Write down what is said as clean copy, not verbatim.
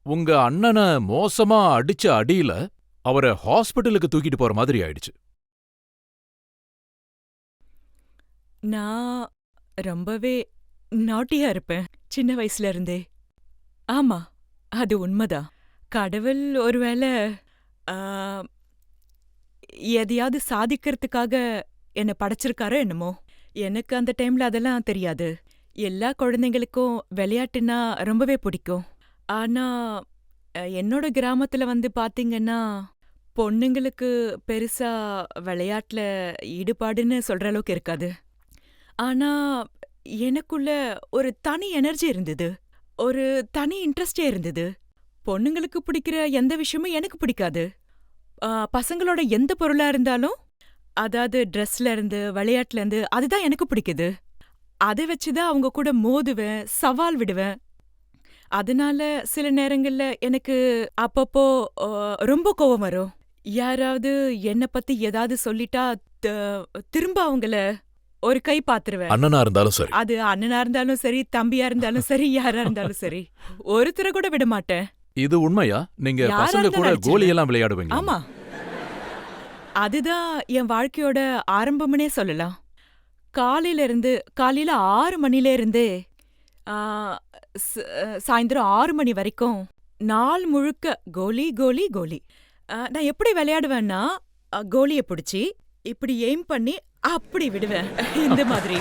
உங்க அண்ணன மோசமா அடிச்ச அடியில அவர ஹாஸ்பிடலுக்கு தூக்கிட்டு போற மாதிரி ஆயிடுச்சு. நான் ரொம்பவே நாட்டியா இருப்பேன் சின்ன வயசுல இருந்தே. ஆமா, அது உண்மைதான். கடவுள் ஒருவேள ஆ, எதையாவது சாதிக்கிறதுக்காக என்ன படைச்சிருக்காரோ என்னமோ. எனக்கு அந்த டைம்ல அதெல்லாம் தெரியாது. எல்லா குழந்தைங்களுக்கும் விளையாட்டுன்னா ரொம்பவே பிடிக்கும். ஆனா என்னோட கிராமத்துல வந்து பாத்தீங்கன்னா, பொண்ணுங்களுக்கு பெருசா விளையாட்டுல ஈடுபாடுன்னு சொல்ற அளவுக்கு இருக்காது. ஆனா எனக்குள்ள ஒரு தனி எனர்ஜி இருந்தது. ஒரு தனி இன்ட்ரெஸ்டே இருந்தது. பொண்ணுங்களுக்கு பிடிக்கிற எந்த விஷயமும் எனக்கு பிடிக்காது. பசங்களோட எந்த பொருளா இருந்தாலும், அதாவது ட்ரெஸ்ல இருந்து, விளையாட்டுல இருந்து அதுதான் எனக்கு பிடிக்குது. அத வச்சு தான் அவங்க கூட மோதுவேன், சவால் விடுவேன். அதனால சில நேரங்கள்ல எனக்கு அப்பப்போ அ ரொம்ப கோவம் வரும். யாராவது என்ன பத்தி ஏதாவது சொல்லிட்டா, த திரும்ப அவங்கள ஒரு கை பாத்துருவேன். அண்ணனா இருந்தாலும் சரி. அது அண்ணனா இருந்தாலும் சரி, தம்பியா இருந்தாலும் சரி, யாரா இருந்தாலும் சரி. ஒருத்தர கூட விட மாட்டேன். இது உண்மையா? நீங்க யாரா பசங்க கூட இருந்தாலும் அடிச்சிருவேன். கோலியெல்லாம் விளையாடுவீங்களா? ஆமா. அதுதான் என் வாழ்க்கையோட ஆரம்பம்னே சொல்லலாம். காலையில 6 மணில இருந்தே ஆ, ஸ் சாயந்தரம் 6 மணி வரைக்கும் நாள் முழுக்க கோலி, கோலி, கோலி. நான் எப்படி விளையாடுவேன்னா, கோலிய புடிச்சு, இப்படி எய்ம் பண்ணி அப்படி விடுவேன். இந்த மாதிரி.